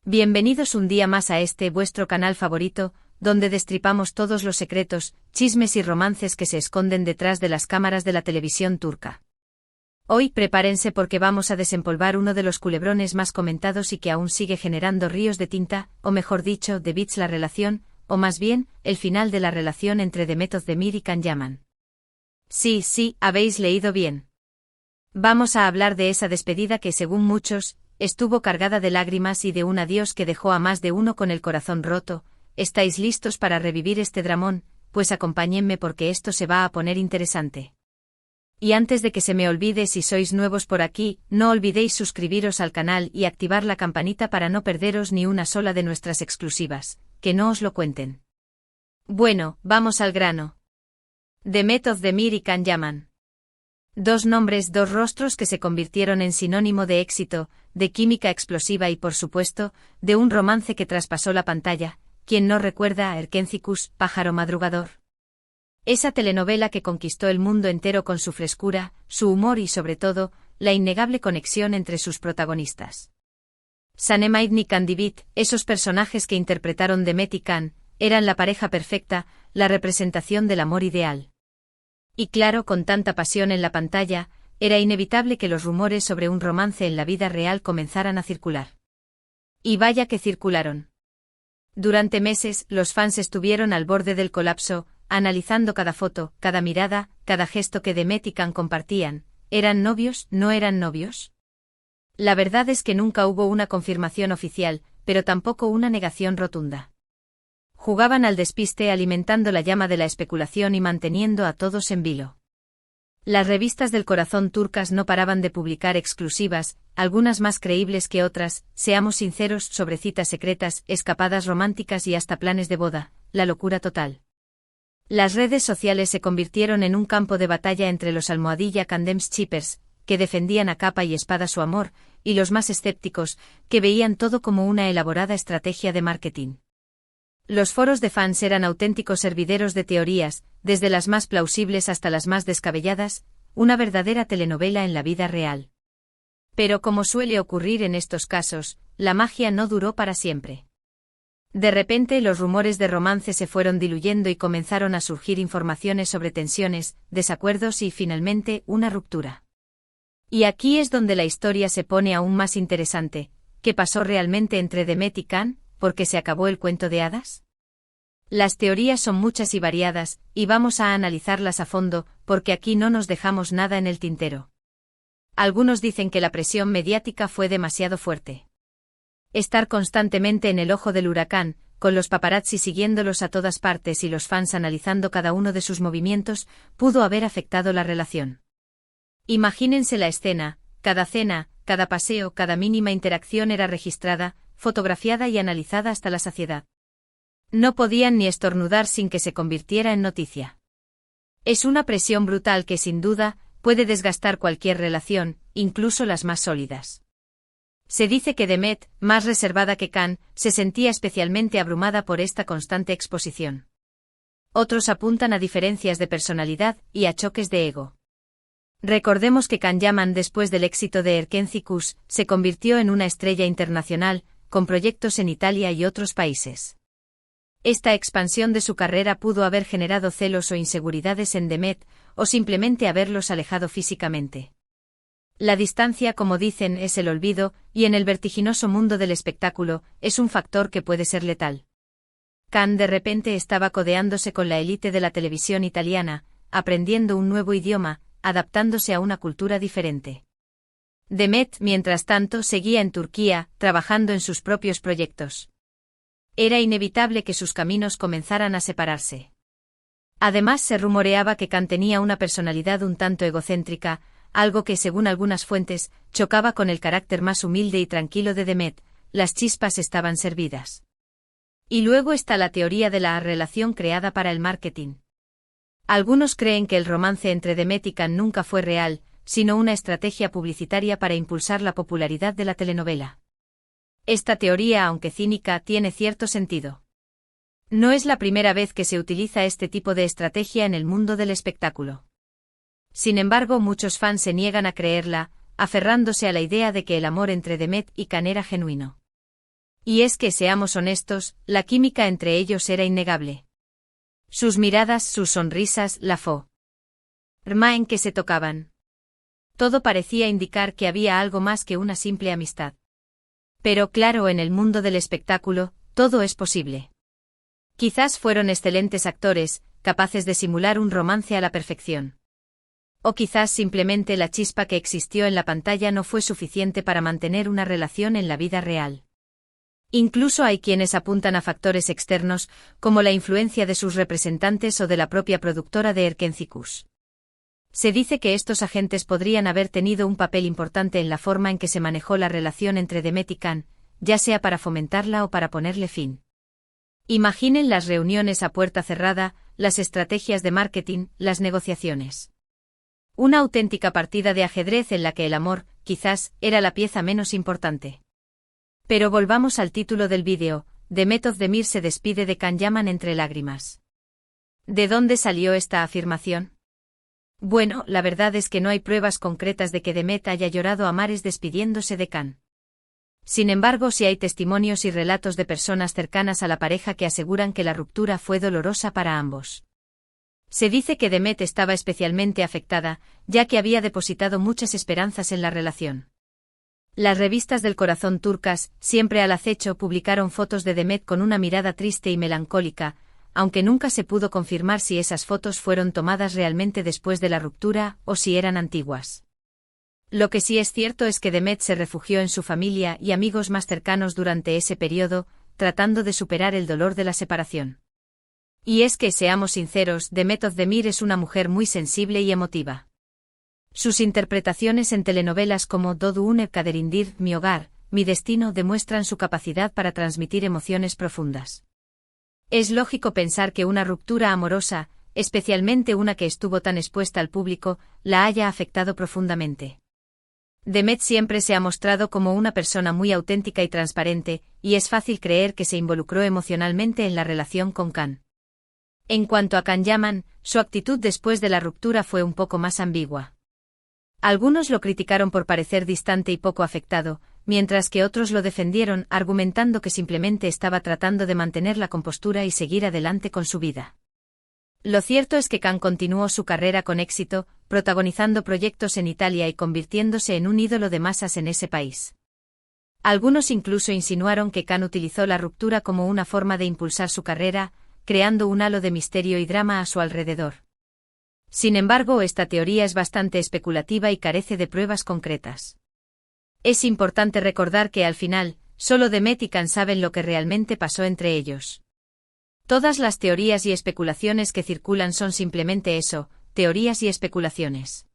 Bienvenidos un día más a este vuestro canal favorito, donde destripamos todos los secretos, chismes y romances que se esconden detrás de las cámaras de la televisión turca. Hoy prepárense porque vamos a desempolvar uno de los culebrones más comentados y que aún sigue generando ríos de tinta, o mejor dicho, de bits la relación, o más bien, el final de la relación entre Demet Özdemir y Can Yaman. Sí, habéis leído bien. Vamos a hablar de esa despedida que, según muchos, estuvo cargada de lágrimas y de un adiós que dejó a más de uno con el corazón roto. ¿Estáis listos para revivir este dramón? Pues acompáñenme porque esto se va a poner interesante. Y antes de que se me olvide, si sois nuevos por aquí, no olvidéis suscribiros al canal y activar la campanita para no perderos ni una sola de nuestras exclusivas, que no os lo cuenten. Bueno, vamos al grano. Demet Özdemir y Can Yaman. Dos nombres, dos rostros que se convirtieron en sinónimo de éxito, de química explosiva y, por supuesto, de un romance que traspasó la pantalla. ¿Quién no recuerda a Erkencikus, Pájaro Madrugador? Esa telenovela que conquistó el mundo entero con su frescura, su humor y, sobre todo, la innegable conexión entre sus protagonistas. Sanem y Candivit, esos personajes que interpretaron Demet y Can, eran la pareja perfecta, la representación del amor ideal. Y claro, con tanta pasión en la pantalla, era inevitable que los rumores sobre un romance en la vida real comenzaran a circular. Y vaya que circularon. Durante meses, los fans estuvieron al borde del colapso, analizando cada foto, cada mirada, cada gesto que Demet y Can compartían. ¿Eran novios? ¿No eran novios? La verdad es que nunca hubo una confirmación oficial, pero tampoco una negación rotunda. Jugaban al despiste alimentando la llama de la especulación y manteniendo a todos en vilo. Las revistas del corazón turcas no paraban de publicar exclusivas, algunas más creíbles que otras, seamos sinceros, sobre citas secretas, escapadas románticas y hasta planes de boda, la locura total. Las redes sociales se convirtieron en un campo de batalla entre los almohadilla Candems Chippers, que defendían a capa y espada su amor, y los más escépticos, que veían todo como una elaborada estrategia de marketing. Los foros de fans eran auténticos hervideros de teorías, desde las más plausibles hasta las más descabelladas, una verdadera telenovela en la vida real. Pero como suele ocurrir en estos casos, la magia no duró para siempre. De repente los rumores de romance se fueron diluyendo y comenzaron a surgir informaciones sobre tensiones, desacuerdos y finalmente una ruptura. Y aquí es donde la historia se pone aún más interesante. ¿Qué pasó realmente entre Demet y Can? ¿Por qué se acabó el cuento de hadas? Las teorías son muchas y variadas, y vamos a analizarlas a fondo, porque aquí no nos dejamos nada en el tintero. Algunos dicen que la presión mediática fue demasiado fuerte. Estar constantemente en el ojo del huracán, con los paparazzi siguiéndolos a todas partes y los fans analizando cada uno de sus movimientos, pudo haber afectado la relación. Imagínense la escena, cada cena, cada paseo, cada mínima interacción era registrada, fotografiada y analizada hasta la saciedad. No podían ni estornudar sin que se convirtiera en noticia. Es una presión brutal que sin duda puede desgastar cualquier relación, incluso las más sólidas. Se dice que Demet, más reservada que Can, se sentía especialmente abrumada por esta constante exposición. Otros apuntan a diferencias de personalidad y a choques de ego. Recordemos que Can Yaman, después del éxito de Erkencikus, se convirtió en una estrella internacional, con proyectos en Italia y otros países. Esta expansión de su carrera pudo haber generado celos o inseguridades en Demet, o simplemente haberlos alejado físicamente. La distancia, como dicen, es el olvido, y en el vertiginoso mundo del espectáculo, es un factor que puede ser letal. Can de repente estaba codeándose con la élite de la televisión italiana, aprendiendo un nuevo idioma, adaptándose a una cultura diferente. Demet, mientras tanto, seguía en Turquía, trabajando en sus propios proyectos. Era inevitable que sus caminos comenzaran a separarse. Además, se rumoreaba que Can tenía una personalidad un tanto egocéntrica, algo que, según algunas fuentes, chocaba con el carácter más humilde y tranquilo de Demet. Las chispas estaban servidas. Y luego está la teoría de la relación creada para el marketing. Algunos creen que el romance entre Demet y Can nunca fue real, sino una estrategia publicitaria para impulsar la popularidad de la telenovela. Esta teoría, aunque cínica, tiene cierto sentido. No es la primera vez que se utiliza este tipo de estrategia en el mundo del espectáculo. Sin embargo, muchos fans se niegan a creerla, aferrándose a la idea de que el amor entre Demet y Can era genuino. Y es que, seamos honestos, la química entre ellos era innegable. Sus miradas, sus sonrisas, la forma en que se tocaban. Todo parecía indicar que había algo más que una simple amistad. Pero claro, en el mundo del espectáculo, todo es posible. Quizás fueron excelentes actores, capaces de simular un romance a la perfección. O quizás simplemente la chispa que existió en la pantalla no fue suficiente para mantener una relación en la vida real. Incluso hay quienes apuntan a factores externos, como la influencia de sus representantes o de la propia productora de Erkencicus. Se dice que estos agentes podrían haber tenido un papel importante en la forma en que se manejó la relación entre Demet y Can, ya sea para fomentarla o para ponerle fin. Imaginen las reuniones a puerta cerrada, las estrategias de marketing, las negociaciones. Una auténtica partida de ajedrez en la que el amor, quizás, era la pieza menos importante. Pero volvamos al título del vídeo. Demet Özdemir se despide de Can Yaman entre lágrimas. ¿De dónde salió esta afirmación? Bueno, la verdad es que no hay pruebas concretas de que Demet haya llorado a mares despidiéndose de Can. Sin embargo, sí hay testimonios y relatos de personas cercanas a la pareja que aseguran que la ruptura fue dolorosa para ambos. Se dice que Demet estaba especialmente afectada, ya que había depositado muchas esperanzas en la relación. Las revistas del corazón turcas, siempre al acecho, publicaron fotos de Demet con una mirada triste y melancólica, aunque nunca se pudo confirmar si esas fotos fueron tomadas realmente después de la ruptura o si eran antiguas. Lo que sí es cierto es que Demet se refugió en su familia y amigos más cercanos durante ese periodo, tratando de superar el dolor de la separación. Y es que, seamos sinceros, Demet Özdemir es una mujer muy sensible y emotiva. Sus interpretaciones en telenovelas como Doğduğun Kaderindir, Mi hogar, Mi destino demuestran su capacidad para transmitir emociones profundas. Es lógico pensar que una ruptura amorosa, especialmente una que estuvo tan expuesta al público, la haya afectado profundamente. Demet siempre se ha mostrado como una persona muy auténtica y transparente, y es fácil creer que se involucró emocionalmente en la relación con Can. En cuanto a Can Yaman, su actitud después de la ruptura fue un poco más ambigua. Algunos lo criticaron por parecer distante y poco afectado, mientras que otros lo defendieron argumentando que simplemente estaba tratando de mantener la compostura y seguir adelante con su vida. Lo cierto es que Can continuó su carrera con éxito, protagonizando proyectos en Italia y convirtiéndose en un ídolo de masas en ese país. Algunos incluso insinuaron que Can utilizó la ruptura como una forma de impulsar su carrera, creando un halo de misterio y drama a su alrededor. Sin embargo, esta teoría es bastante especulativa y carece de pruebas concretas. Es importante recordar que al final, solo Demet y Can saben lo que realmente pasó entre ellos. Todas las teorías y especulaciones que circulan son simplemente eso, teorías y especulaciones.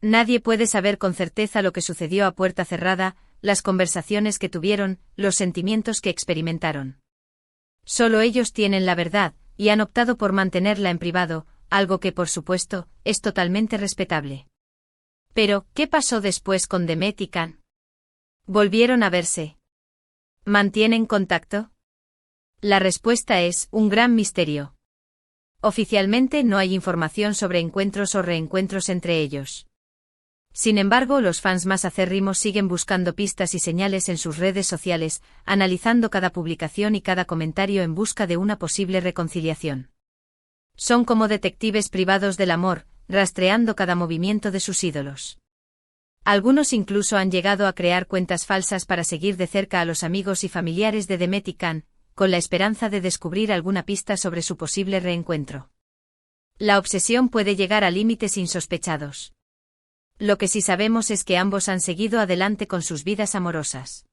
Nadie puede saber con certeza lo que sucedió a puerta cerrada, las conversaciones que tuvieron, los sentimientos que experimentaron. Solo ellos tienen la verdad, y han optado por mantenerla en privado, algo que por supuesto, es totalmente respetable. Pero, ¿qué pasó después con Demet y Can? ¿Volvieron a verse? ¿Mantienen contacto? La respuesta es un gran misterio. Oficialmente no hay información sobre encuentros o reencuentros entre ellos. Sin embargo, los fans más acérrimos siguen buscando pistas y señales en sus redes sociales, analizando cada publicación y cada comentario en busca de una posible reconciliación. Son como detectives privados del amor, rastreando cada movimiento de sus ídolos. Algunos incluso han llegado a crear cuentas falsas para seguir de cerca a los amigos y familiares de Demet y Can, con la esperanza de descubrir alguna pista sobre su posible reencuentro. La obsesión puede llegar a límites insospechados. Lo que sí sabemos es que ambos han seguido adelante con sus vidas amorosas.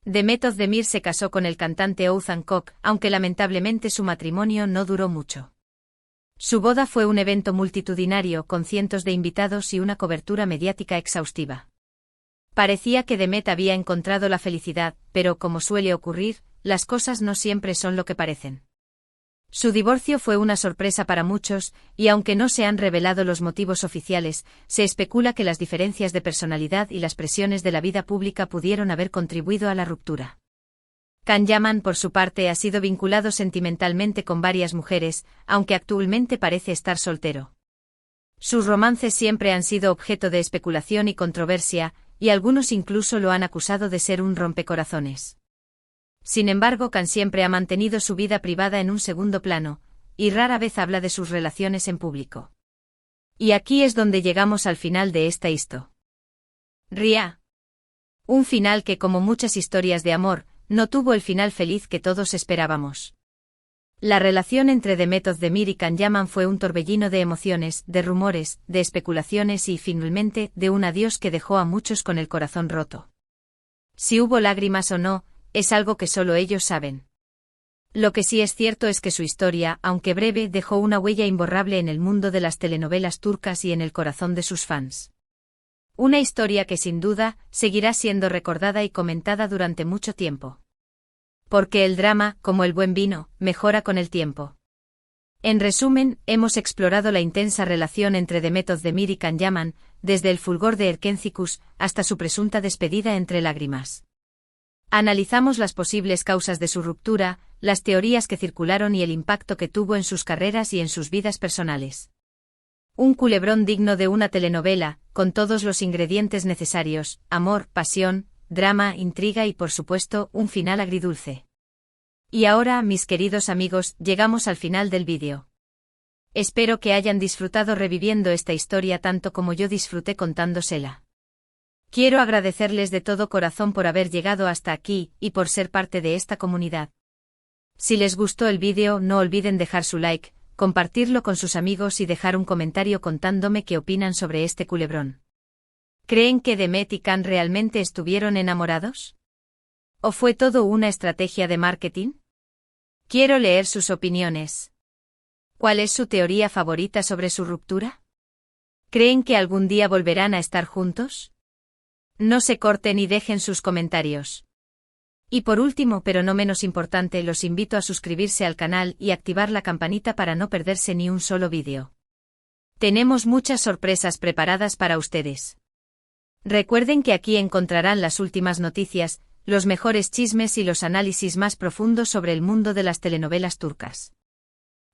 Demet Özdemir se casó con el cantante Oğuzhan Koç, aunque lamentablemente su matrimonio no duró mucho. Su boda fue un evento multitudinario con cientos de invitados y una cobertura mediática exhaustiva. Parecía que Demet había encontrado la felicidad, pero como suele ocurrir, las cosas no siempre son lo que parecen. Su divorcio fue una sorpresa para muchos, y aunque no se han revelado los motivos oficiales, se especula que las diferencias de personalidad y las presiones de la vida pública pudieron haber contribuido a la ruptura. Can Yaman, por su parte, ha sido vinculado sentimentalmente con varias mujeres, aunque actualmente parece estar soltero. Sus romances siempre han sido objeto de especulación y controversia, y algunos incluso lo han acusado de ser un rompecorazones. Sin embargo, Khan siempre ha mantenido su vida privada en un segundo plano, y rara vez habla de sus relaciones en público. Y aquí es donde llegamos al final de esta historia. Un final que, como muchas historias de amor, no tuvo el final feliz que todos esperábamos. La relación entre Demet Özdemir y Can Yaman fue un torbellino de emociones, de rumores, de especulaciones y, finalmente, de un adiós que dejó a muchos con el corazón roto. Si hubo lágrimas o no, es algo que solo ellos saben. Lo que sí es cierto es que su historia, aunque breve, dejó una huella imborrable en el mundo de las telenovelas turcas y en el corazón de sus fans. Una historia que sin duda seguirá siendo recordada y comentada durante mucho tiempo. Porque el drama, como el buen vino, mejora con el tiempo. En resumen, hemos explorado la intensa relación entre Demet Özdemir y Can Yaman, desde el fulgor de Erkencikus hasta su presunta despedida entre lágrimas. Analizamos las posibles causas de su ruptura, las teorías que circularon y el impacto que tuvo en sus carreras y en sus vidas personales. Un culebrón digno de una telenovela, con todos los ingredientes necesarios: amor, pasión, drama, intriga y, por supuesto, un final agridulce. Y ahora, mis queridos amigos, llegamos al final del vídeo. Espero que hayan disfrutado reviviendo esta historia tanto como yo disfruté contándosela. Quiero agradecerles de todo corazón por haber llegado hasta aquí y por ser parte de esta comunidad. Si les gustó el vídeo, no olviden dejar su like, compartirlo con sus amigos y dejar un comentario contándome qué opinan sobre este culebrón. ¿Creen que Demet y Can realmente estuvieron enamorados? ¿O fue todo una estrategia de marketing? Quiero leer sus opiniones. ¿Cuál es su teoría favorita sobre su ruptura? ¿Creen que algún día volverán a estar juntos? No se corten y dejen sus comentarios. Y por último, pero no menos importante, los invito a suscribirse al canal y activar la campanita para no perderse ni un solo vídeo. Tenemos muchas sorpresas preparadas para ustedes. Recuerden que aquí encontrarán las últimas noticias, los mejores chismes y los análisis más profundos sobre el mundo de las telenovelas turcas.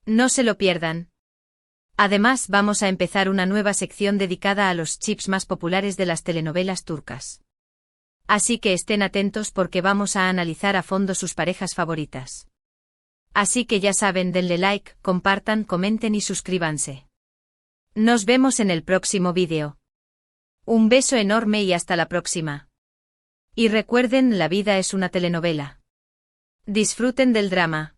No se lo pierdan. Además, vamos a empezar una nueva sección dedicada a los chips más populares de las telenovelas turcas. Así que estén atentos porque vamos a analizar a fondo sus parejas favoritas. Así que ya saben, denle like, compartan, comenten y suscríbanse. Nos vemos en el próximo vídeo. Un beso enorme y hasta la próxima. Y recuerden, la vida es una telenovela. Disfruten del drama.